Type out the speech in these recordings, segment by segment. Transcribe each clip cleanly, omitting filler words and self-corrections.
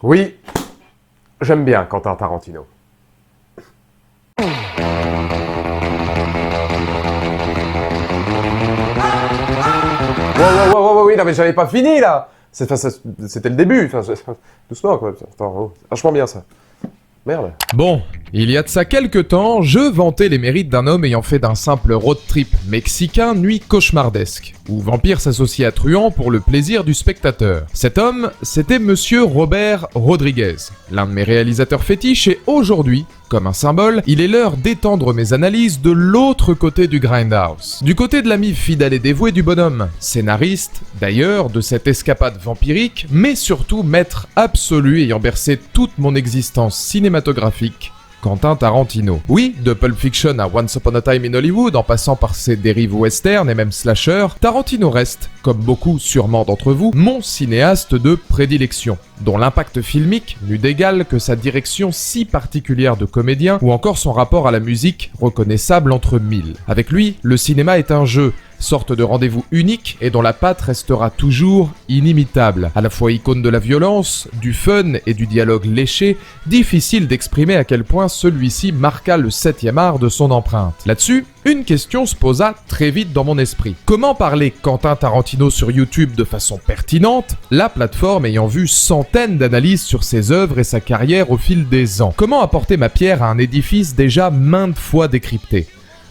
Oui, j'aime bien Quentin Tarantino. Wow, oui, non mais j'avais pas fini là. C'était le début, doucement quoi. Attends, vachement bien ça. Merde. Bon, il y a de ça quelques temps, je vantais les mérites d'un homme ayant fait d'un simple road trip mexicain nuit cauchemardesque, où vampire s'associait à truand pour le plaisir du spectateur. Cet homme, c'était Monsieur Robert Rodriguez, l'un de mes réalisateurs fétiches, et aujourd'hui, comme un symbole, il est l'heure d'étendre mes analyses de l'autre côté du grindhouse. Du côté de l'ami fidèle et dévoué du bonhomme, scénariste, d'ailleurs, de cette escapade vampirique, mais surtout maître absolu ayant bercé toute mon existence cinématographique, Quentin Tarantino. Oui, de Pulp Fiction à Once Upon a Time in Hollywood, en passant par ses dérives western et même slasher, Tarantino reste, comme beaucoup sûrement d'entre vous, mon cinéaste de prédilection, dont l'impact filmique n'eut d'égal que sa direction si particulière de comédien ou encore son rapport à la musique reconnaissable entre mille. Avec lui, le cinéma est un jeu, sorte de rendez-vous unique et dont la patte restera toujours inimitable. À la fois icône de la violence, du fun et du dialogue léché, difficile d'exprimer à quel point celui-ci marqua le 7e art de son empreinte. Là-dessus, une question se posa très vite dans mon esprit. Comment parler Quentin Tarantino sur YouTube de façon pertinente, la plateforme ayant vu centaines d'analyses sur ses œuvres et sa carrière au fil des ans? Comment apporter ma pierre à un édifice déjà maintes fois décrypté?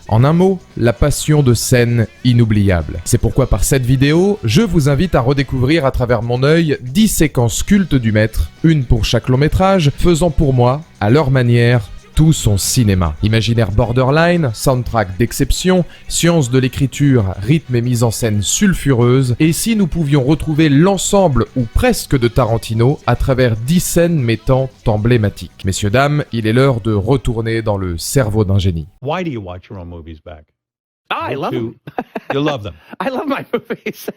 En un mot, la passion de scène inoubliable. C'est pourquoi par cette vidéo, je vous invite à redécouvrir à travers mon œil 10 séquences cultes du maître, une pour chaque long métrage, faisant pour moi, à leur manière, tout son cinéma. Imaginaire borderline, soundtrack d'exception, science de l'écriture, rythme et mise en scène sulfureuse, et si nous pouvions retrouver l'ensemble ou presque de Tarantino à travers 10 scènes mettant emblématiques. Messieurs, dames, il est l'heure de retourner dans le cerveau d'un génie. Why do you watch your own movies back? Oh, I love them. You love them. I love my movies.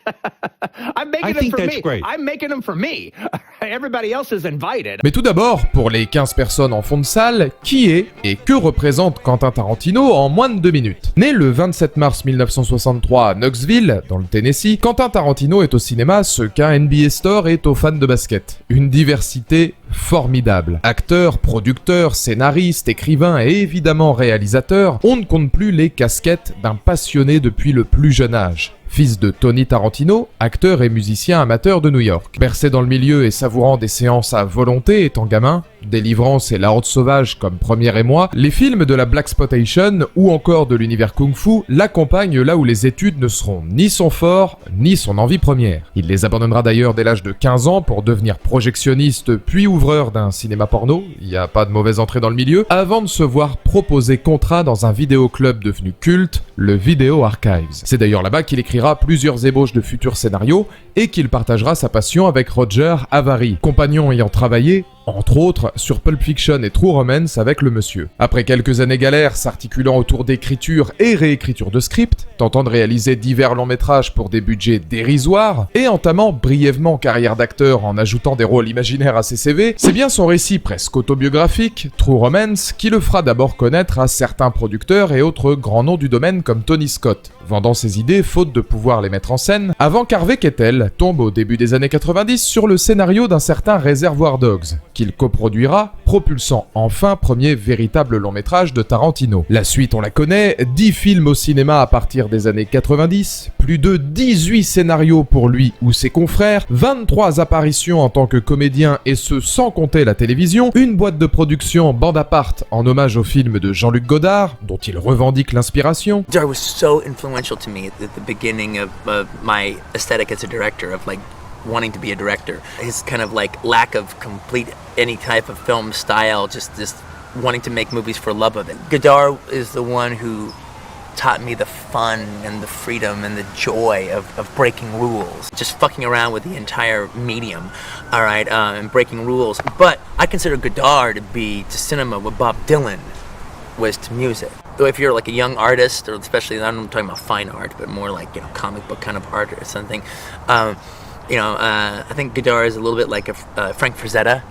I'm making I them think for that's me. great. I'm making them for me. Everybody else is invited. Mais tout d'abord, pour les 15 personnes en fond de salle, qui est et que représente Quentin Tarantino en moins de 2 minutes? Né le 27 mars 1963 à Knoxville, dans le Tennessee, Quentin Tarantino est au cinéma ce qu'un NBA Store est aux fans de basket. Une diversité formidable. Acteur, producteur, scénariste, écrivain et évidemment réalisateur, on ne compte plus les casquettes d'un passionné depuis le plus jeune âge. Fils de Tony Tarantino, acteur et musicien amateur de New York. Bercé dans le milieu et savourant des séances à volonté étant gamin, Délivrance et La Horde Sauvage comme Premier émoi, les films de la Blaxploitation ou encore de l'univers kung-fu l'accompagnent là où les études ne seront ni son fort, ni son envie première. Il les abandonnera d'ailleurs dès l'âge de 15 ans pour devenir projectionniste puis ouvreur d'un cinéma porno, il n'y a pas de mauvaise entrée dans le milieu, avant de se voir proposer contrat dans un vidéoclub devenu culte, le Video Archives. C'est d'ailleurs là-bas qu'il écrira plusieurs ébauches de futurs scénarios et qu'il partagera sa passion avec Roger Avary, compagnon ayant travaillé entre autres sur Pulp Fiction et True Romance avec le monsieur. Après quelques années galères s'articulant autour d'écriture et réécriture de scripts, tentant de réaliser divers longs métrages pour des budgets dérisoires, et entamant brièvement carrière d'acteur en ajoutant des rôles imaginaires à ses CV, c'est bien son récit presque autobiographique, True Romance, qui le fera d'abord connaître à certains producteurs et autres grands noms du domaine comme Tony Scott, vendant ses idées faute de pouvoir les mettre en scène, avant qu'Harvey Keitel tombe au début des années 90 sur le scénario d'un certain Reservoir Dogs, qu'il coproduira, propulsant enfin premier véritable long métrage de Tarantino. La suite on la connaît, 10 films au cinéma à partir des années 90, plus de 18 scénarios pour lui ou ses confrères, 23 apparitions en tant que comédien et ce sans compter la télévision, une boîte de production bande à part en hommage au film de Jean-Luc Godard, dont il revendique l'inspiration. Godard was so influential to me at the beginning of my aesthetic as a director, of like wanting to be a director. His kind of like lack of complete any type of film style, just wanting to make movies for love of it. Godard is the one who taught me the fun and the freedom and the joy of breaking rules. Just fucking around with the entire medium, all right, and breaking rules. But I consider Godard to be to cinema what Bob Dylan was to music. If you're like a young artist, or especially, I'm not talking about fine art, but more like, you know, comic book kind of art or something, I think Godard is a little bit like a Frank Frazetta.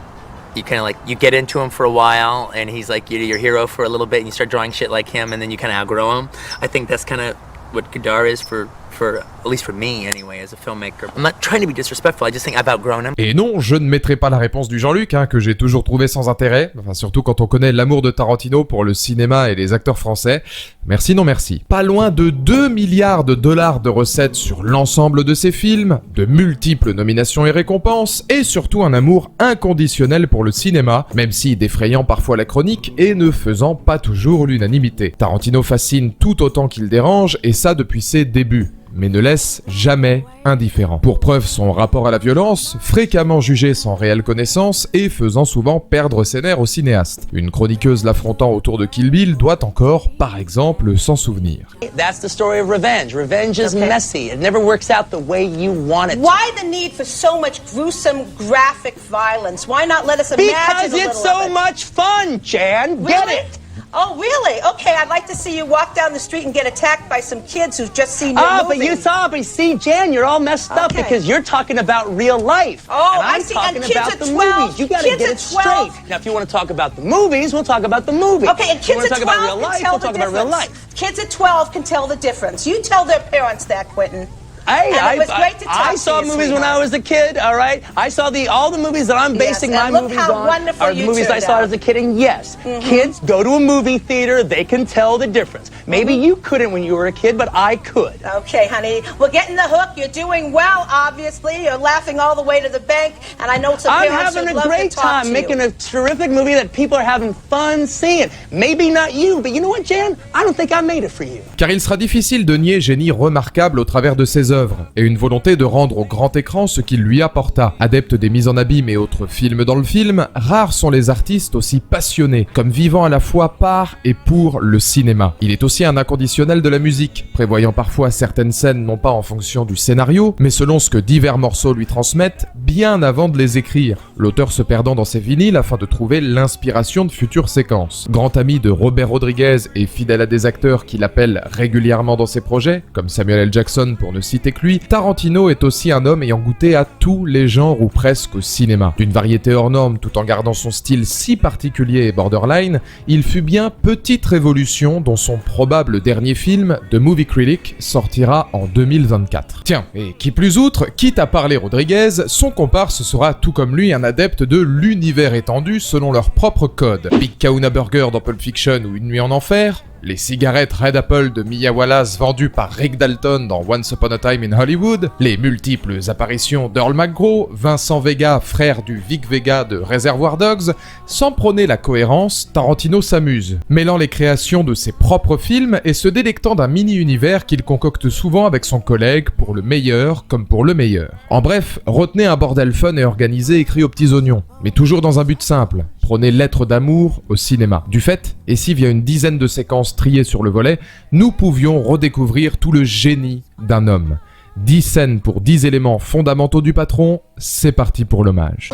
You kind of like, you get into him for a while, and he's like your hero for a little bit, and you start drawing shit like him, and then you kind of outgrow him. I think that's kind of what Godard is for for, at least for me anyway, as a filmmaker. I'm not trying to be disrespectful, I just think I've outgrown him. Et non, je ne mettrai pas la réponse du Jean-Luc, que j'ai toujours trouvé sans intérêt, enfin surtout quand on connaît l'amour de Tarantino pour le cinéma et les acteurs français. Merci non merci. Pas loin de 2 milliards de dollars de recettes sur l'ensemble de ses films, de multiples nominations et récompenses, et surtout un amour inconditionnel pour le cinéma, même si défrayant parfois la chronique et ne faisant pas toujours l'unanimité. Tarantino fascine tout autant qu'il dérange, et ça depuis ses débuts, mais ne laisse jamais indifférent. Pour preuve, son rapport à la violence, fréquemment jugé sans réelle connaissance et faisant souvent perdre ses nerfs au cinéaste. Une chroniqueuse l'affrontant autour de Kill Bill doit encore, par exemple, s'en souvenir. That's the story of revenge. Revenge is messy. It never works out the way you want it. Why the need for so much gruesome, graphic violence? Why not let us imagine Because a little it's so of it? much fun, Jan. Get Really? it? Oh, really? Okay, I'd like to see you walk down the street and get attacked by some kids who've just seen your But movie. you saw, but see, Jan, you're all messed up Okay. because you're talking about real life. Oh, and I'm I see. talking And kids about at the 12, movies. You gotta kids get at it 12. straight. Now, if you want to talk about the movies, we'll talk about the movies. Okay, and If you kids want to at talk 12 about real can life, tell we'll the talk about real difference. life. Kids at 12 can tell the difference. You tell their parents that, Quentin. Hey, And it was great to talk I to saw you, movies when sweetheart. I was a kid, all right? I saw all the movies that I'm Yes, basing and my look movies how on wonderful are the you movies I turned saw out. as a kid, and yes, kids go to a movie theater, they can tell the difference. Maybe you couldn't when you were a kid, but I could. Okay, honey. Well, getting the hook. You're doing well, obviously. You're laughing all the way to the bank. And I know some I'm parents having would a love great to talk time to making you. a terrific movie that people are having fun seeing. Maybe not you, but you know what, Jan? I don't think I made it for you. Car il sera difficile de nier génie remarquable au travers de ses œuvres, et une volonté de rendre au grand écran ce qu'il lui apporta. Adepte des mises en abîme et autres films dans le film, rares sont les artistes aussi passionnés, comme vivant à la fois par et pour le cinéma. Il est aussi un inconditionnel de la musique, prévoyant parfois certaines scènes non pas en fonction du scénario, mais selon ce que divers morceaux lui transmettent, bien avant de les écrire, l'auteur se perdant dans ses vinyles afin de trouver l'inspiration de futures séquences. Grand ami de Robert Rodriguez et fidèle à des acteurs qu'il appelle régulièrement dans ses projets, comme Samuel L. Jackson pour ne citer que lui, Tarantino est aussi un homme ayant goûté à tous les genres ou presque au cinéma. D'une variété hors norme tout en gardant son style si particulier et borderline, il fut bien Petite Révolution dont son probable dernier film, The Movie Critic, sortira en 2024. Tiens, et qui plus outre, quitte à parler Rodriguez, son comparse sera tout comme lui un adepte de l'univers étendu selon leur propre code. Big Kahuna Burger dans Pulp Fiction ou Une nuit en enfer, les cigarettes Red Apple de Mia Wallace vendues par Rick Dalton dans Once Upon a Time in Hollywood, les multiples apparitions d'Earl McGraw, Vincent Vega, frère du Vic Vega de Reservoir Dogs, sans prôner la cohérence, Tarantino s'amuse, mêlant les créations de ses propres films et se délectant d'un mini-univers qu'il concocte souvent avec son collègue pour le meilleur comme pour le meilleur. En bref, retenez un bordel fun et organisé écrit aux petits oignons, mais toujours dans un but simple, prôner lettres d'amour au cinéma. Du fait, et si via une dizaine de séquences triées sur le volet, nous pouvions redécouvrir tout le génie d'un homme. 10 scènes pour 10 éléments fondamentaux du patron, c'est parti pour l'hommage.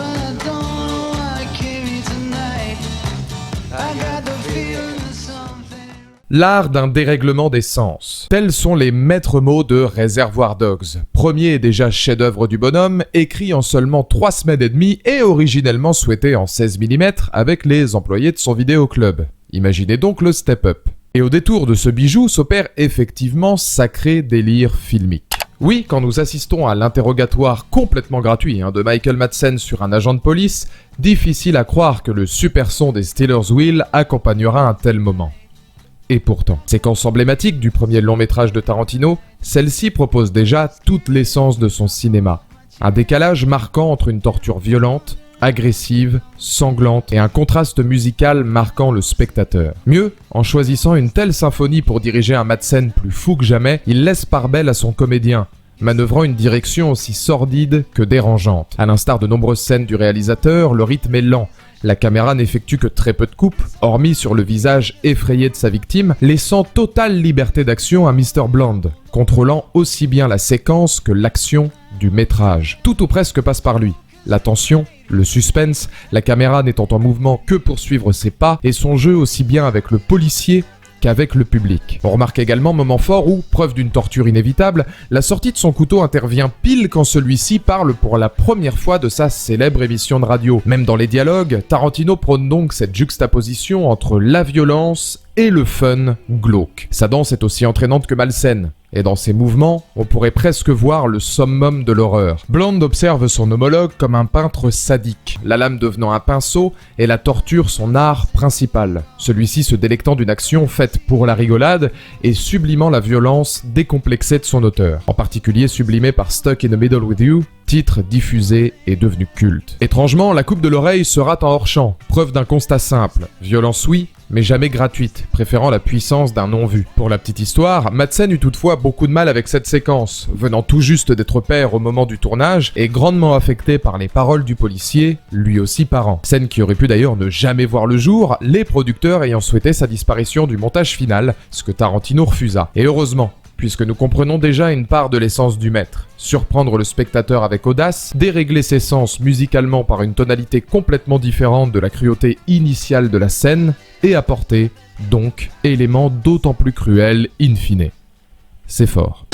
L'art d'un dérèglement des sens. Tels sont les maîtres mots de Reservoir Dogs, premier et déjà chef-d'œuvre du bonhomme, écrit en seulement 3 semaines et demie et originellement souhaité en 16 mm avec les employés de son vidéoclub. Imaginez donc le step-up. Et au détour de ce bijou s'opère effectivement sacré délire filmique. Oui, quand nous assistons à l'interrogatoire complètement gratuit de Michael Madsen sur un agent de police, difficile à croire que le super son des Steelers Wheel accompagnera un tel moment. Et pourtant, séquence emblématique du premier long-métrage de Tarantino, celle-ci propose déjà toute l'essence de son cinéma. Un décalage marquant entre une torture violente, agressive, sanglante et un contraste musical marquant le spectateur. Mieux, en choisissant une telle symphonie pour diriger un Madsen plus fou que jamais, il laisse part belle à son comédien, manœuvrant une direction aussi sordide que dérangeante. À l'instar de nombreuses scènes du réalisateur, le rythme est lent. La caméra n'effectue que très peu de coupes, hormis sur le visage effrayé de sa victime, laissant totale liberté d'action à Mr. Blonde, contrôlant aussi bien la séquence que l'action du métrage. Tout ou presque passe par lui. La tension, le suspense, la caméra n'étant en mouvement que pour suivre ses pas, et son jeu aussi bien avec le policier qu'avec le public. On remarque également moment fort où, preuve d'une torture inévitable, la sortie de son couteau intervient pile quand celui-ci parle pour la première fois de sa célèbre émission de radio. Même dans les dialogues, Tarantino prône donc cette juxtaposition entre la violence et le fun glauque. Sa danse est aussi entraînante que malsaine. et dans ses mouvements, on pourrait presque voir le summum de l'horreur. Blonde observe son homologue comme un peintre sadique, la lame devenant un pinceau et la torture son art principal. Celui-ci se délectant d'une action faite pour la rigolade et sublimant la violence décomplexée de son auteur, en particulier sublimée par Stuck in the Middle with You, titre diffusé et devenu culte. Étrangement, la coupe de l'oreille se rate en hors-champ, preuve d'un constat simple. Violence oui, mais jamais gratuite, préférant la puissance d'un non-vu. Pour la petite histoire, Madsen eut toutefois beaucoup de mal avec cette séquence, venant tout juste d'être père au moment du tournage et grandement affecté par les paroles du policier, lui aussi parent. Scène qui aurait pu d'ailleurs ne jamais voir le jour, les producteurs ayant souhaité sa disparition du montage final, ce que Tarantino refusa. Et heureusement, puisque nous comprenons déjà une part de l'essence du maître. Surprendre le spectateur avec audace, dérégler ses sens musicalement par une tonalité complètement différente de la cruauté initiale de la scène, et apporter, donc, élément d'autant plus cruel in fine. C'est fort.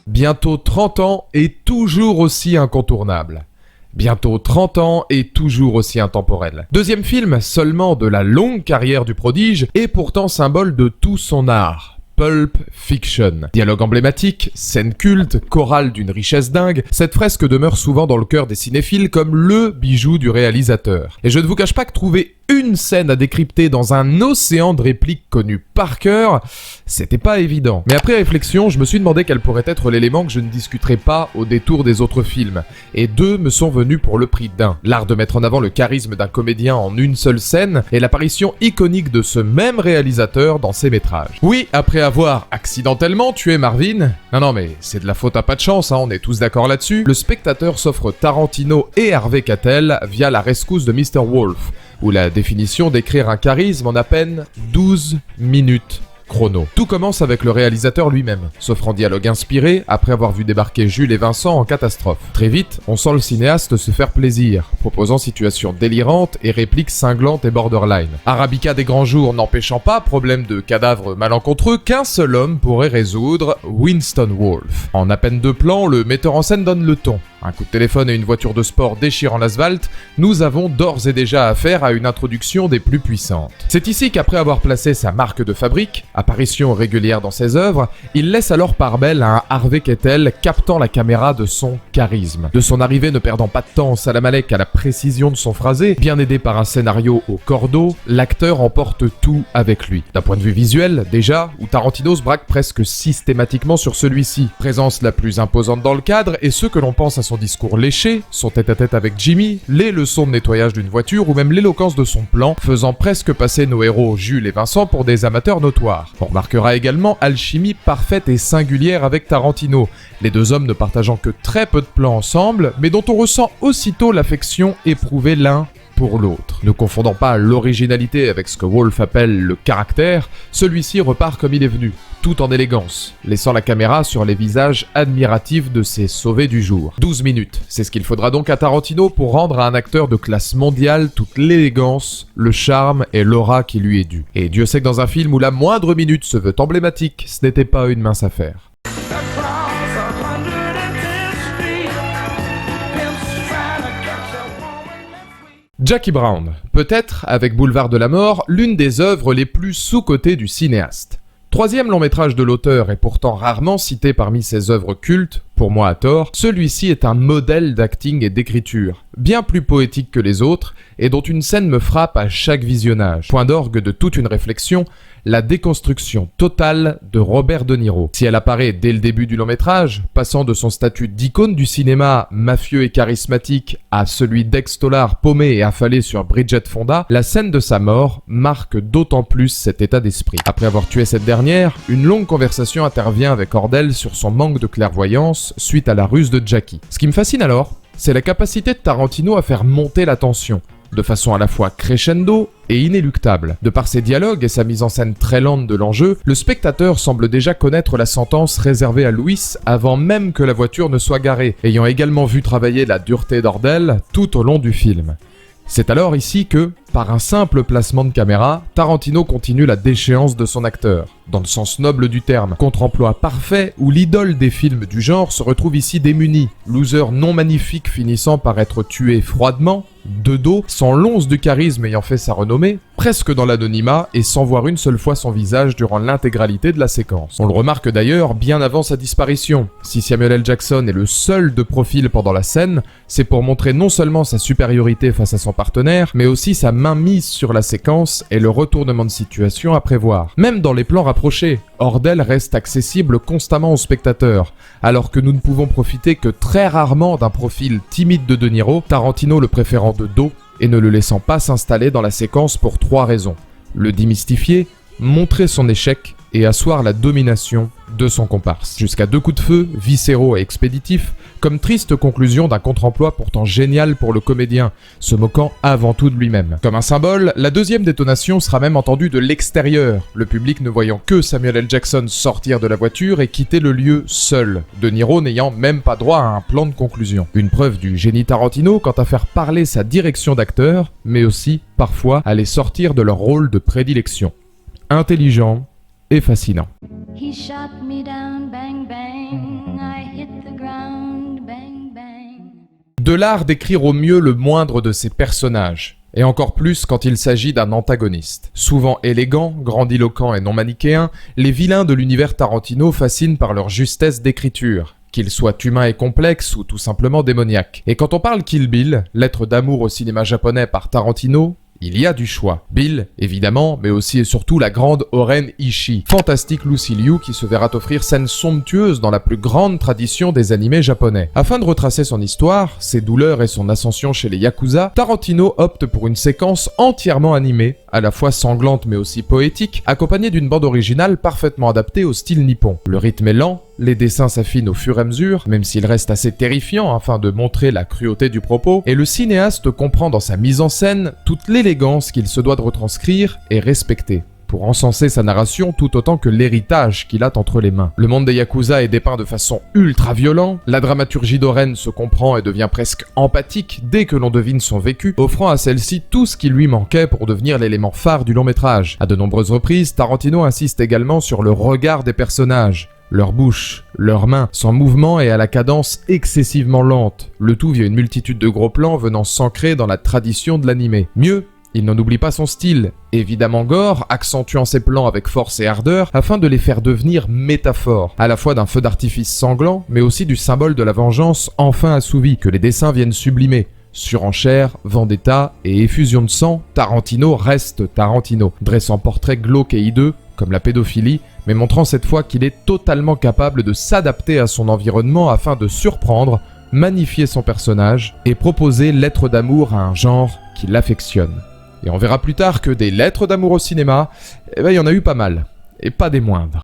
Bientôt 30 ans et toujours aussi incontournable. Bientôt 30 ans et toujours aussi intemporel. Deuxième film seulement de la longue carrière du prodige et pourtant symbole de tout son art. Pulp Fiction. Dialogue emblématique, scène culte, chorale d'une richesse dingue, cette fresque demeure souvent dans le cœur des cinéphiles comme le bijou du réalisateur. Et je ne vous cache pas que trouver une scène à décrypter dans un océan de répliques connues par cœur, c'était pas évident. Mais après réflexion, je me suis demandé quel pourrait être l'élément que je ne discuterai pas au détour des autres films. Et deux me sont venus pour le prix d'un. L'art de mettre en avant le charisme d'un comédien en une seule scène et l'apparition iconique de ce même réalisateur dans ses métrages. Oui, après avoir accidentellement tué Marvin, non mais c'est de la faute à pas de chance, on est tous d'accord là-dessus, le spectateur s'offre Tarantino et Harvey Keitel via la rescousse de Mr. Wolf, où la définition d'écrire un charisme en à peine 12 minutes chrono. Tout commence avec le réalisateur lui-même, s'offrant dialogue inspiré après avoir vu débarquer Jules et Vincent en catastrophe. Très vite, on sent le cinéaste se faire plaisir, proposant situations délirantes et répliques cinglantes et borderline. Arabica des grands jours n'empêchant pas, problème de cadavre malencontreux, qu'un seul homme pourrait résoudre, Winston Wolfe. En à peine 2 plans, le metteur en scène donne le ton. Un coup de téléphone et une voiture de sport déchirant l'asphalte, nous avons d'ores et déjà affaire à une introduction des plus puissantes. C'est ici qu'après avoir placé sa marque de fabrique, apparition régulière dans ses œuvres, il laisse alors part belle à un Harvey Keitel captant la caméra de son charisme. De son arrivée ne perdant pas de temps en Salamalek à la précision de son phrasé, bien aidé par un scénario au cordeau, l'acteur emporte tout avec lui. D'un point de vue visuel, déjà, où Tarantino se braque presque systématiquement sur celui-ci. Présence la plus imposante dans le cadre et ce que l'on pense à son discours léché, son tête-à-tête avec Jimmy, les leçons de nettoyage d'une voiture ou même l'éloquence de son plan, faisant presque passer nos héros Jules et Vincent pour des amateurs notoires. On remarquera également alchimie parfaite et singulière avec Tarantino, les deux hommes ne partageant que très peu de plans ensemble, mais dont on ressent aussitôt l'affection éprouvée l'un pour l'autre. Ne confondant pas l'originalité avec ce que Wolfe appelle le caractère, celui-ci repart comme il est venu, tout en élégance, laissant la caméra sur les visages admiratifs de ses sauvés du jour. 12 minutes, c'est ce qu'il faudra donc à Tarantino pour rendre à un acteur de classe mondiale toute l'élégance, le charme et l'aura qui lui est due. Et Dieu sait que dans un film où la moindre minute se veut emblématique, ce n'était pas une mince affaire. Jackie Brown, peut-être, avec Boulevard de la Mort, l'une des œuvres les plus sous-cotées du cinéaste. Troisième long métrage de l'auteur et pourtant rarement cité parmi ses œuvres cultes, pour moi à tort, celui-ci est un modèle d'acting et d'écriture, bien plus poétique que les autres, et dont une scène me frappe à chaque visionnage. Point d'orgue de toute une réflexion, la déconstruction totale de Robert De Niro. Si elle apparaît dès le début du long métrage, passant de son statut d'icône du cinéma mafieux et charismatique à celui d'ex-tolard paumé et affalé sur Bridget Fonda, la scène de sa mort marque d'autant plus cet état d'esprit. Après avoir tué cette dernière, une longue conversation intervient avec Ordell sur son manque de clairvoyance suite à la ruse de Jackie. Ce qui me fascine alors, c'est la capacité de Tarantino à faire monter la tension, de façon à la fois crescendo et inéluctable. De par ses dialogues et sa mise en scène très lente de l'enjeu, le spectateur semble déjà connaître la sentence réservée à Louis avant même que la voiture ne soit garée, ayant également vu travailler la dureté d'Ordell tout au long du film. C'est alors ici que, par un simple placement de caméra, Tarantino continue la déchéance de son acteur, dans le sens noble du terme, contre-emploi parfait où l'idole des films du genre se retrouve ici démunie, loser non magnifique finissant par être tué froidement, de dos, sans l'once du charisme ayant fait sa renommée, presque dans l'anonymat et sans voir une seule fois son visage durant l'intégralité de la séquence. On le remarque d'ailleurs bien avant sa disparition. Si Samuel L. Jackson est le seul de profil pendant la scène, c'est pour montrer non seulement sa supériorité face à son partenaire, mais aussi sa mainmise sur la séquence et le retournement de situation à prévoir. Même dans les plans rapprochés, Ordell reste accessible constamment au spectateur, alors que nous ne pouvons profiter que très rarement d'un profil timide de De Niro, Tarantino le préférant de dos et ne le laissant pas s'installer dans la séquence pour 3 raisons. Le démystifier, montrer son échec et asseoir la domination de son comparse. Jusqu'à 2 coups de feu, viscéraux et expéditifs, comme triste conclusion d'un contre-emploi pourtant génial pour le comédien, se moquant avant tout de lui-même. Comme un symbole, la deuxième détonation sera même entendue de l'extérieur, le public ne voyant que Samuel L. Jackson sortir de la voiture et quitter le lieu seul, De Niro n'ayant même pas droit à un plan de conclusion. Une preuve du génie Tarantino quant à faire parler sa direction d'acteur, mais aussi, parfois, à les sortir de leur rôle de prédilection. Intelligent et fascinant. He shot me down, bang bang, I hit the ground, bang bang. De l'art d'écrire au mieux le moindre de ses personnages, et encore plus quand il s'agit d'un antagoniste. Souvent élégant, grandiloquent et non manichéen, les vilains de l'univers Tarantino fascinent par leur justesse d'écriture, qu'ils soient humains et complexes ou tout simplement démoniaques. Et quand on parle Kill Bill, lettre d'amour au cinéma japonais par Tarantino, il y a du choix. Bill, évidemment, mais aussi et surtout la grande Oren Ishii, fantastique Lucy Liu qui se verra offrir scènes somptueuses dans la plus grande tradition des animés japonais. Afin de retracer son histoire, ses douleurs et son ascension chez les Yakuza, Tarantino opte pour une séquence entièrement animée, à la fois sanglante mais aussi poétique, accompagnée d'une bande originale parfaitement adaptée au style nippon. Le rythme est lent, les dessins s'affinent au fur et à mesure, même s'il reste assez terrifiant afin de montrer la cruauté du propos, et le cinéaste comprend dans sa mise en scène toute l'élégance qu'il se doit de retranscrire et respecter, pour encenser sa narration tout autant que l'héritage qu'il a entre les mains. Le monde des Yakuza est dépeint de façon ultra violent, la dramaturgie d'Oren se comprend et devient presque empathique dès que l'on devine son vécu, offrant à celle-ci tout ce qui lui manquait pour devenir l'élément phare du long métrage. À de nombreuses reprises, Tarantino insiste également sur le regard des personnages, leur bouche, leurs mains, sans mouvement et à la cadence excessivement lente, le tout via une multitude de gros plans venant s'ancrer dans la tradition de l'animé. Mieux, il n'en oublie pas son style, évidemment gore, accentuant ses plans avec force et ardeur afin de les faire devenir métaphores, à la fois d'un feu d'artifice sanglant, mais aussi du symbole de la vengeance enfin assouvi, que les dessins viennent sublimer. Surenchère, vendetta et effusion de sang, Tarantino reste Tarantino, dressant portrait glauque et hideux, comme la pédophilie, mais montrant cette fois qu'il est totalement capable de s'adapter à son environnement afin de surprendre, magnifier son personnage et proposer lettres d'amour à un genre qu'il affectionne. Et on verra plus tard que des lettres d'amour au cinéma, il y en a eu pas mal, et pas des moindres.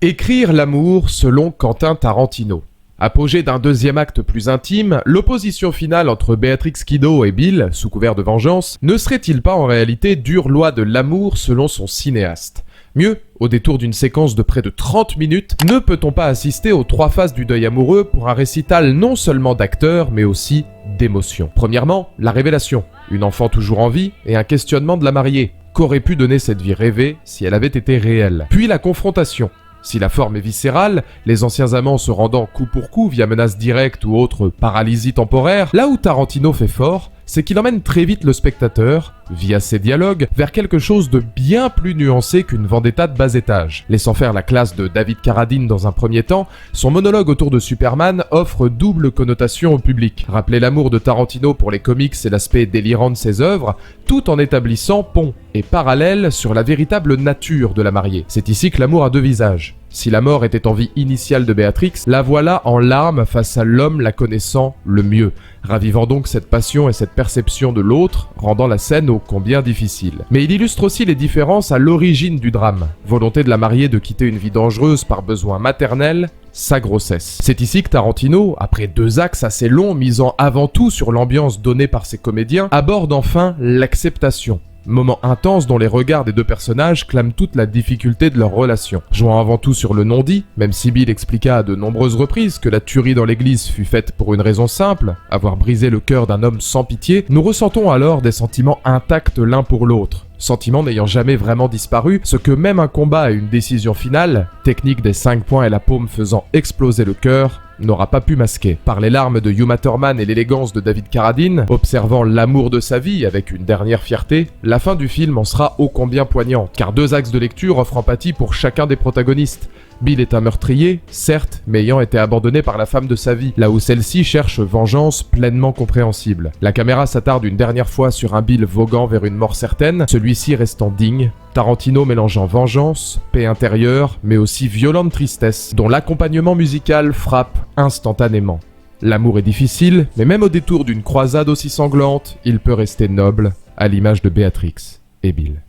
Écrire l'amour selon Quentin Tarantino. Apogée d'un deuxième acte plus intime, l'opposition finale entre Beatrix Kiddo et Bill, sous couvert de vengeance, ne serait-il pas en réalité dure loi de l'amour selon son cinéaste ? Mieux, au détour d'une séquence de près de 30 minutes, ne peut-on pas assister aux 3 phases du deuil amoureux pour un récital non seulement d'acteurs, mais aussi d'émotions. Premièrement, la révélation, une enfant toujours en vie et un questionnement de la mariée. Qu'aurait pu donner cette vie rêvée si elle avait été réelle ? Puis la confrontation. Si la forme est viscérale, les anciens amants se rendant coup pour coup via menaces directes ou autres paralysies temporaires, là où Tarantino fait fort, c'est qu'il emmène très vite le spectateur, via ses dialogues, vers quelque chose de bien plus nuancé qu'une vendetta de bas étage. Laissant faire la classe de David Carradine dans un premier temps, son monologue autour de Superman offre double connotation au public. Rappeler l'amour de Tarantino pour les comics et l'aspect délirant de ses œuvres, tout en établissant pont et parallèle sur la véritable nature de la mariée. C'est ici que l'amour a 2 visages. Si la mort était envie initiale de Béatrix, la voilà en larmes face à l'homme la connaissant le mieux, ravivant donc cette passion et cette perception de l'autre, rendant la scène ô combien difficile. Mais il illustre aussi les différences à l'origine du drame. Volonté de la mariée de quitter une vie dangereuse par besoin maternel, sa grossesse. C'est ici que Tarantino, après 2 axes assez longs misant avant tout sur l'ambiance donnée par ses comédiens, aborde enfin l'acceptation, Moment intense dont les regards des deux personnages clament toute la difficulté de leur relation. Jouant avant tout sur le non-dit, même si Bill expliqua à de nombreuses reprises que la tuerie dans l'église fut faite pour une raison simple, avoir brisé le cœur d'un homme sans pitié, nous ressentons alors des sentiments intacts l'un pour l'autre. Sentiments n'ayant jamais vraiment disparu, ce que même un combat à une décision finale, technique des 5 points et la paume faisant exploser le cœur, n'aura pas pu masquer. Par les larmes de Uma Thurman et l'élégance de David Carradine, observant l'amour de sa vie avec une dernière fierté, la fin du film en sera ô combien poignante, car 2 axes de lecture offrent empathie pour chacun des protagonistes. Bill est un meurtrier, certes, mais ayant été abandonné par la femme de sa vie, là où celle-ci cherche vengeance pleinement compréhensible. La caméra s'attarde une dernière fois sur un Bill voguant vers une mort certaine, celui-ci restant digne, Tarantino mélangeant vengeance, paix intérieure, mais aussi violente tristesse, dont l'accompagnement musical frappe instantanément. L'amour est difficile, mais même au détour d'une croisade aussi sanglante, il peut rester noble, à l'image de Béatrix et Bill.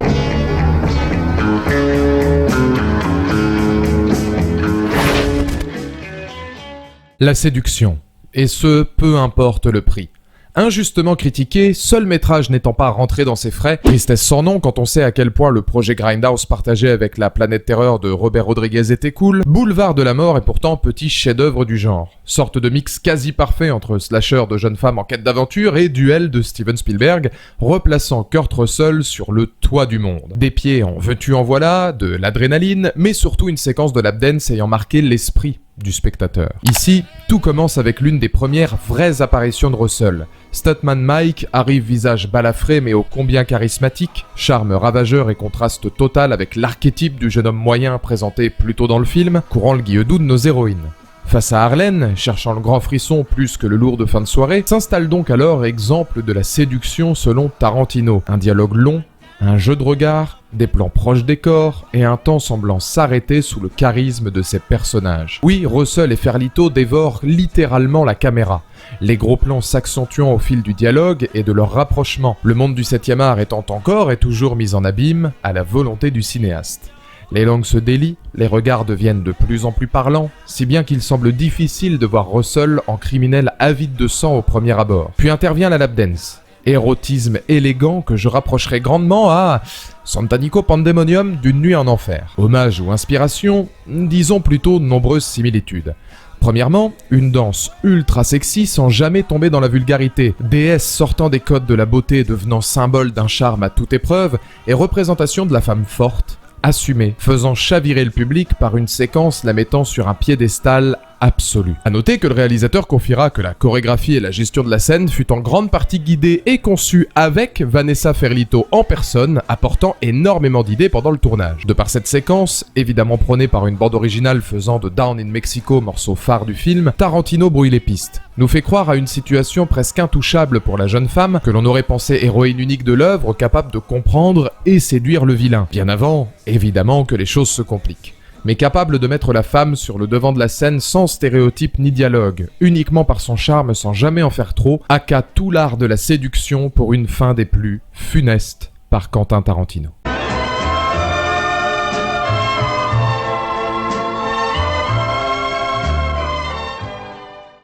La séduction, et ce, peu importe le prix. Injustement critiqué, seul métrage n'étant pas rentré dans ses frais, tristesse sans nom quand on sait à quel point le projet Grindhouse partagé avec la Planète Terreur de Robert Rodriguez était cool, Boulevard de la Mort est pourtant petit chef-d'œuvre du genre. Sorte de mix quasi parfait entre slasher de jeunes femmes en quête d'aventure et duel de Steven Spielberg, replaçant Kurt Russell sur le toit du monde. Des pieds en veux-tu en voilà, de l'adrénaline, mais surtout une séquence de lap dance ayant marqué l'esprit du spectateur. Ici, tout commence avec l'une des premières vraies apparitions de Russell. Stuntman Mike arrive visage balafré mais ô combien charismatique, charme ravageur et contraste total avec l'archétype du jeune homme moyen présenté plus tôt dans le film, courant le guilledou de nos héroïnes. Face à Harlenne, cherchant le grand frisson plus que le lourd de fin de soirée, s'installe donc alors exemple de la séduction selon Tarantino. Un dialogue long, un jeu de regard, des plans proches des corps et un temps semblant s'arrêter sous le charisme de ses personnages. Oui, Russell et Ferlito dévorent littéralement la caméra, les gros plans s'accentuant au fil du dialogue et de leur rapprochement, le monde du 7e art étant encore et toujours mis en abîme à la volonté du cinéaste. Les langues se délient, les regards deviennent de plus en plus parlants, si bien qu'il semble difficile de voir Russell en criminel avide de sang au premier abord. Puis intervient la lap dance. Érotisme élégant que je rapprocherai grandement à Santanico Pandemonium d'une nuit en enfer. Hommage ou inspiration, disons plutôt nombreuses similitudes. Premièrement, une danse ultra sexy sans jamais tomber dans la vulgarité, déesse sortant des codes de la beauté devenant symbole d'un charme à toute épreuve et représentation de la femme forte, assumée, faisant chavirer le public par une séquence la mettant sur un piédestal absolu. A noter que le réalisateur confiera que la chorégraphie et la gestion de la scène fut en grande partie guidée et conçue avec Vanessa Ferlito en personne, apportant énormément d'idées pendant le tournage. De par cette séquence, évidemment prônée par une bande originale faisant de Down in Mexico morceau phare du film, Tarantino brouille les pistes, nous fait croire à une situation presque intouchable pour la jeune femme que l'on aurait pensé héroïne unique de l'œuvre, capable de comprendre et séduire le vilain. Bien avant, évidemment, que les choses se compliquent, mais capable de mettre la femme sur le devant de la scène sans stéréotype ni dialogue, uniquement par son charme sans jamais en faire trop, aka tout l'art de la séduction pour une fin des plus funestes par Quentin Tarantino.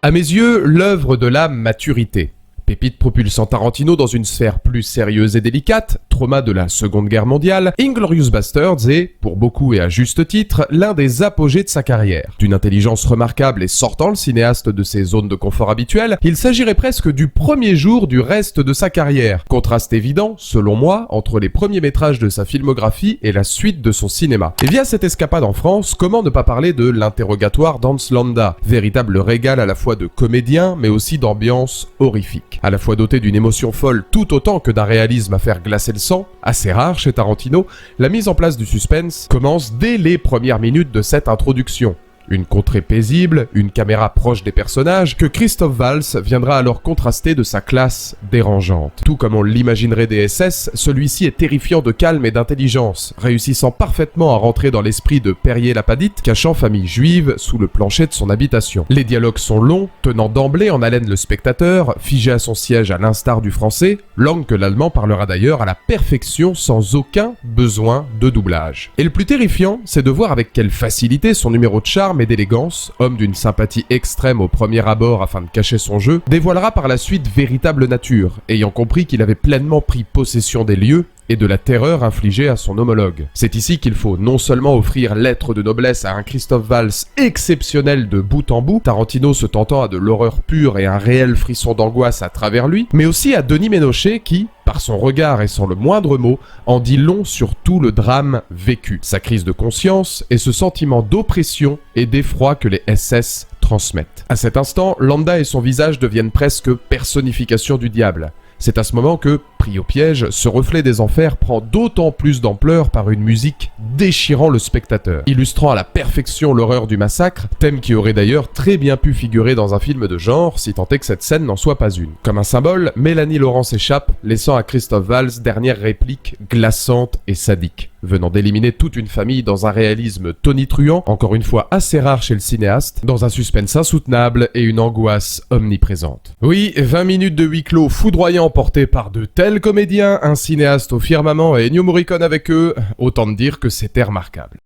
À mes yeux, l'œuvre de la maturité. Pépite propulsant Tarantino dans une sphère plus sérieuse et délicate, trauma de la Seconde Guerre mondiale, Inglourious Basterds est, pour beaucoup et à juste titre, l'un des apogées de sa carrière. D'une intelligence remarquable et sortant le cinéaste de ses zones de confort habituelles, il s'agirait presque du premier jour du reste de sa carrière. Contraste évident, selon moi, entre les premiers métrages de sa filmographie et la suite de son cinéma. Et via cette escapade en France, comment ne pas parler de l'interrogatoire d'Hans Landa, véritable régal à la fois de comédien mais aussi d'ambiance horrifique. À la fois doté d'une émotion folle tout autant que d'un réalisme à faire glacer le sang, assez rare chez Tarantino, la mise en place du suspense commence dès les premières minutes de cette introduction. Une contrée paisible, une caméra proche des personnages, que Christophe Valls viendra alors contraster de sa classe dérangeante. Tout comme on l'imaginerait des SS, celui-ci est terrifiant de calme et d'intelligence, réussissant parfaitement à rentrer dans l'esprit de Perrier-Lapadite, cachant famille juive sous le plancher de son habitation. Les dialogues sont longs, tenant d'emblée en haleine le spectateur, figé à son siège à l'instar du français, langue que l'allemand parlera d'ailleurs à la perfection sans aucun besoin de doublage. Et le plus terrifiant, c'est de voir avec quelle facilité son numéro de charme et d'élégance, homme d'une sympathie extrême au premier abord afin de cacher son jeu, dévoilera par la suite véritable nature, ayant compris qu'il avait pleinement pris possession des lieux, et de la terreur infligée à son homologue. C'est ici qu'il faut non seulement offrir lettre de noblesse à un Christophe Waltz exceptionnel de bout en bout, Tarantino se tentant à de l'horreur pure et un réel frisson d'angoisse à travers lui, mais aussi à Denis Ménochet qui, par son regard et sans le moindre mot, en dit long sur tout le drame vécu, sa crise de conscience et ce sentiment d'oppression et d'effroi que les SS transmettent. À cet instant, Landa et son visage deviennent presque personnification du diable. C'est à ce moment que, pris au piège, ce reflet des enfers prend d'autant plus d'ampleur par une musique déchirant le spectateur, illustrant à la perfection l'horreur du massacre, thème qui aurait d'ailleurs très bien pu figurer dans un film de genre, si tant est que cette scène n'en soit pas une. Comme un symbole, Mélanie Laurent s'échappe, laissant à Christophe Waltz dernière réplique glaçante et sadique, venant d'éliminer toute une famille dans un réalisme tonitruant, encore une fois assez rare chez le cinéaste, dans un suspense insoutenable et une angoisse omniprésente. Oui, 20 minutes de huis clos foudroyant portés par de tels comédiens, un cinéaste au firmament et Ennio Morricone avec eux, autant dire que c'était remarquable.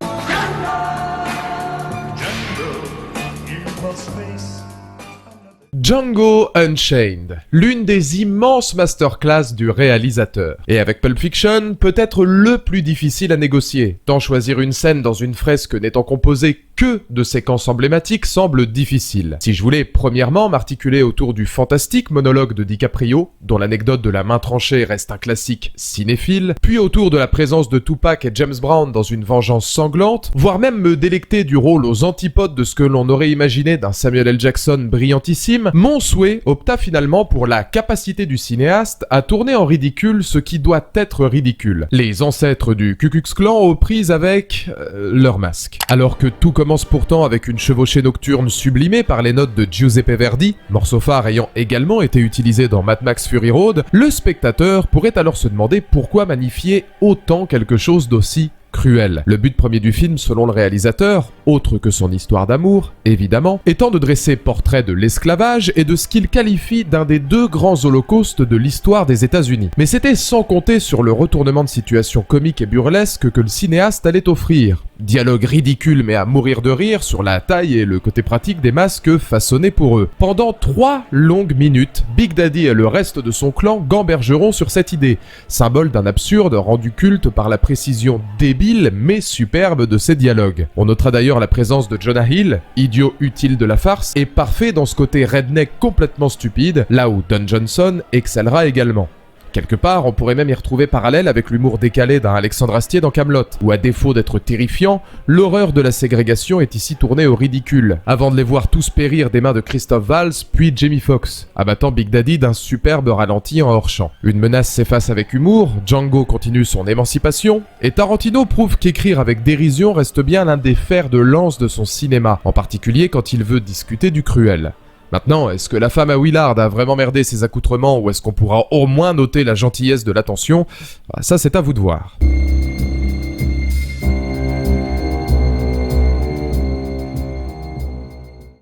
Django Unchained, l'une des immenses masterclass du réalisateur. Et avec Pulp Fiction, peut-être le plus difficile à négocier, tant choisir une scène dans une fresque n'étant composée que de séquences emblématiques semble difficile. Si je voulais premièrement m'articuler autour du fantastique monologue de DiCaprio, dont l'anecdote de la main tranchée reste un classique cinéphile, puis autour de la présence de Tupac et James Brown dans une vengeance sanglante, voire même me délecter du rôle aux antipodes de ce que l'on aurait imaginé d'un Samuel L. Jackson brillantissime, mon souhait opta finalement pour la capacité du cinéaste à tourner en ridicule ce qui doit être ridicule. Les ancêtres du Ku Klux Klan aux prises avec leur masque. Alors que tout commence pourtant avec une chevauchée nocturne sublimée par les notes de Giuseppe Verdi, morceau phare ayant également été utilisé dans Mad Max Fury Road, le spectateur pourrait alors se demander pourquoi magnifier autant quelque chose d'aussi cruel. Le but premier du film, selon le réalisateur, autre que son histoire d'amour, évidemment, étant de dresser portrait de l'esclavage et de ce qu'il qualifie d'un des deux grands holocaustes de l'histoire des États-Unis. Mais c'était sans compter sur le retournement de situation comique et burlesque que le cinéaste allait offrir. Dialogue ridicule mais à mourir de rire sur la taille et le côté pratique des masques façonnés pour eux. Pendant 3 longues minutes, Big Daddy et le reste de son clan gambergeront sur cette idée, symbole d'un absurde rendu culte par la précision débile mais superbe de ses dialogues. On notera d'ailleurs la présence de Jonah Hill, idiot utile de la farce, et parfait dans ce côté redneck complètement stupide, là où Don Johnson excellera également. Quelque part, on pourrait même y retrouver parallèle avec l'humour décalé d'un Alexandre Astier dans Kaamelott, où à défaut d'être terrifiant, l'horreur de la ségrégation est ici tournée au ridicule, avant de les voir tous périr des mains de Christophe Waltz, puis Jamie Foxx, abattant Big Daddy d'un superbe ralenti en hors-champ. Une menace s'efface avec humour, Django continue son émancipation, et Tarantino prouve qu'écrire avec dérision reste bien l'un des fers de lance de son cinéma, en particulier quand il veut discuter du cruel. Maintenant, est-ce que la femme à Willard a vraiment merdé ses accoutrements ou est-ce qu'on pourra au moins noter la gentillesse de l'attention ? Ça, c'est à vous de voir.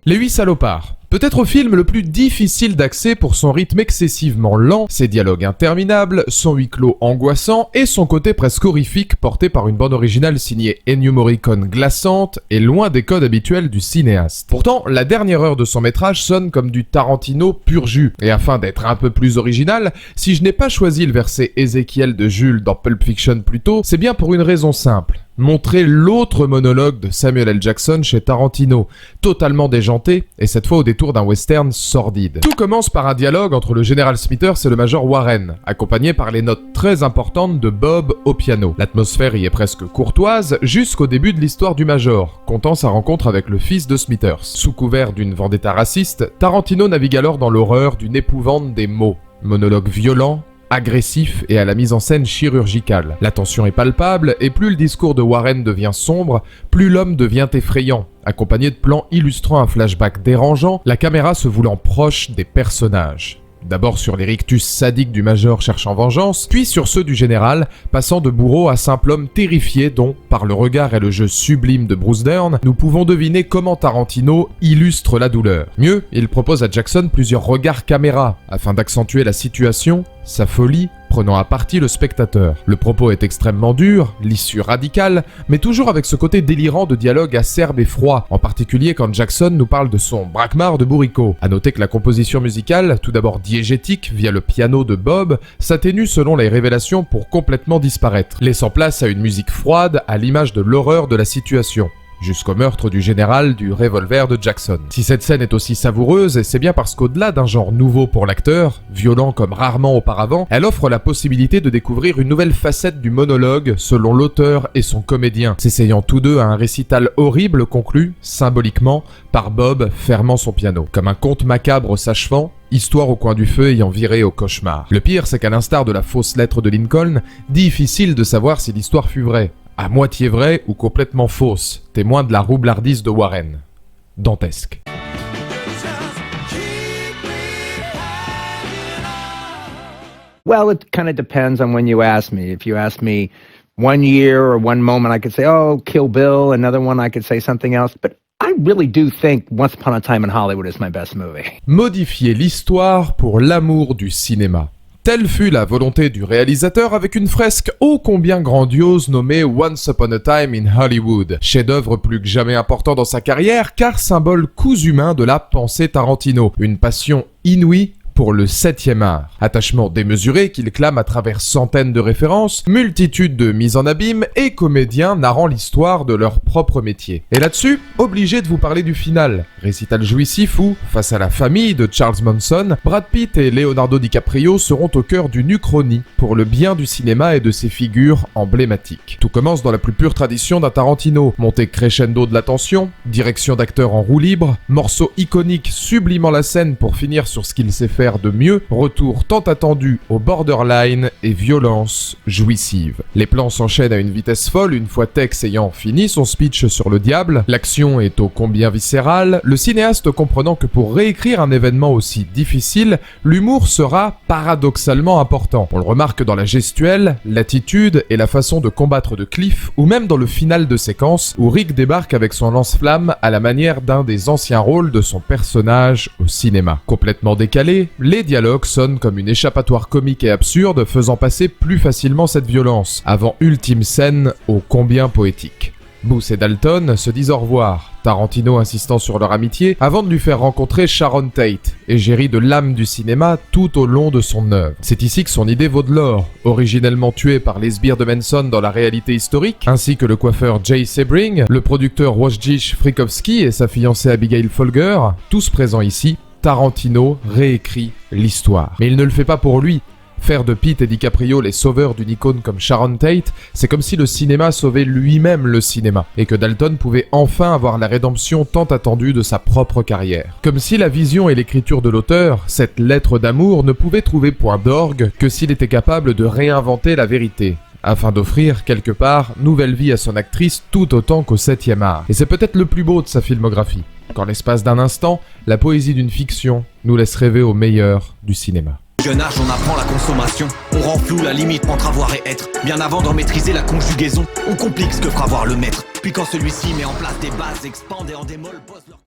Les 8 salopards. Peut-être au film le plus difficile d'accès pour son rythme excessivement lent, ses dialogues interminables, son huis clos angoissant et son côté presque horrifique porté par une bande originale signée Ennio Morricone glaçante et loin des codes habituels du cinéaste. Pourtant, la dernière heure de son métrage sonne comme du Tarantino pur jus. Et afin d'être un peu plus original, si je n'ai pas choisi le verset Ézéchiel de Jules dans Pulp Fiction plus tôt, c'est bien pour une raison simple. Montrer l'autre monologue de Samuel L. Jackson chez Tarantino, totalement déjanté, et cette fois au détour d'un western sordide. Tout commence par un dialogue entre le général Smithers et le major Warren, accompagné par les notes très importantes de Bob au piano. L'atmosphère y est presque courtoise, jusqu'au début de l'histoire du major, comptant sa rencontre avec le fils de Smithers. Sous couvert d'une vendetta raciste, Tarantino navigue alors dans l'horreur d'une épouvante des mots. Monologue violent, agressif et à la mise en scène chirurgicale. La tension est palpable et plus le discours de Warren devient sombre, plus l'homme devient effrayant. Accompagné de plans illustrant un flashback dérangeant, la caméra se voulant proche des personnages. D'abord sur les rictus sadiques du major cherchant vengeance, puis sur ceux du général, passant de bourreau à simple homme terrifié dont, par le regard et le jeu sublime de Bruce Dern, nous pouvons deviner comment Tarantino illustre la douleur. Mieux, il propose à Jackson plusieurs regards caméra, afin d'accentuer la situation sa folie prenant à partie le spectateur. Le propos est extrêmement dur, l'issue radicale, mais toujours avec ce côté délirant de dialogue acerbe et froid, en particulier quand Jackson nous parle de son braquemar de bourricot. À noter que la composition musicale, tout d'abord diégétique via le piano de Bob, s'atténue selon les révélations pour complètement disparaître, laissant place à une musique froide à l'image de l'horreur de la situation. Jusqu'au meurtre du général du revolver de Jackson. Si cette scène est aussi savoureuse, c'est bien parce qu'au-delà d'un genre nouveau pour l'acteur, violent comme rarement auparavant, elle offre la possibilité de découvrir une nouvelle facette du monologue selon l'auteur et son comédien, s'essayant tous deux à un récital horrible conclu, symboliquement, par Bob fermant son piano. Comme un conte macabre s'achevant, histoire au coin du feu ayant viré au cauchemar. Le pire, c'est qu'à l'instar de la fausse lettre de Lincoln, difficile de savoir si l'histoire fut vraie. À moitié vraie ou complètement fausse, témoin de la roublardise de Warren. Dantesque. Well, it kind of depends on when you ask me. If you ask me 1 year or one moment, I could say, oh, Kill Bill. Another one, I could say something else. But I really do think Once Upon a Time in Hollywood is my best movie. Modifier l'histoire pour l'amour du cinéma. Telle fut la volonté du réalisateur avec une fresque ô combien grandiose nommée Once Upon a Time in Hollywood, chef-d'œuvre plus que jamais important dans sa carrière car symbole cousu-main de la pensée Tarantino, une passion inouïe pour le 7e art. Attachement démesuré qu'il clame à travers centaines de références, multitude de mises en abîme et comédiens narrant l'histoire de leur propre métier. Et là-dessus, obligé de vous parler du final. Récital jouissif où, face à la famille de Charles Manson, Brad Pitt et Leonardo DiCaprio seront au cœur d'une uchronie pour le bien du cinéma et de ses figures emblématiques. Tout commence dans la plus pure tradition d'un Tarantino, montée crescendo de la tension, direction d'acteur en roue libre, morceau iconique sublimant la scène pour finir sur ce qu'il sait faire de mieux, retour tant attendu au borderline et violence jouissive. Les plans s'enchaînent à une vitesse folle une fois Tex ayant fini son speech sur le diable, l'action est ô combien viscérale, le cinéaste comprenant que pour réécrire un événement aussi difficile, l'humour sera paradoxalement important. On le remarque dans la gestuelle, l'attitude et la façon de combattre de Cliff, ou même dans le final de séquence où Rick débarque avec son lance-flamme à la manière d'un des anciens rôles de son personnage au cinéma. Complètement décalé, les dialogues sonnent comme une échappatoire comique et absurde, faisant passer plus facilement cette violence, avant ultime scène ô combien poétique. Booth et Dalton se disent au revoir, Tarantino insistant sur leur amitié, avant de lui faire rencontrer Sharon Tate, égérie de l'âme du cinéma tout au long de son œuvre. C'est ici que son idée vaut de l'or, originellement tué par les sbires de Manson dans la réalité historique, ainsi que le coiffeur Jay Sebring, le producteur Wojciech Frykowski et sa fiancée Abigail Folger, tous présents ici, Tarantino réécrit l'histoire. Mais il ne le fait pas pour lui. Faire de Pitt et DiCaprio les sauveurs d'une icône comme Sharon Tate, c'est comme si le cinéma sauvait lui-même le cinéma, et que Dalton pouvait enfin avoir la rédemption tant attendue de sa propre carrière. Comme si la vision et l'écriture de l'auteur, cette lettre d'amour, ne pouvaient trouver point d'orgue que s'il était capable de réinventer la vérité, afin d'offrir, quelque part, nouvelle vie à son actrice tout autant qu'au 7e art. Et c'est peut-être le plus beau de sa filmographie, qu'en l'espace d'un instant, la poésie d'une fiction nous laisse rêver au meilleur du cinéma. Jeune âge, on apprend la consommation. On rend flou la limite entre avoir et être. Bien avant d'en maîtriser la conjugaison, on complique ce que fera voir le maître. Puis quand celui-ci met en place des bases, expande et en démol, pose leur...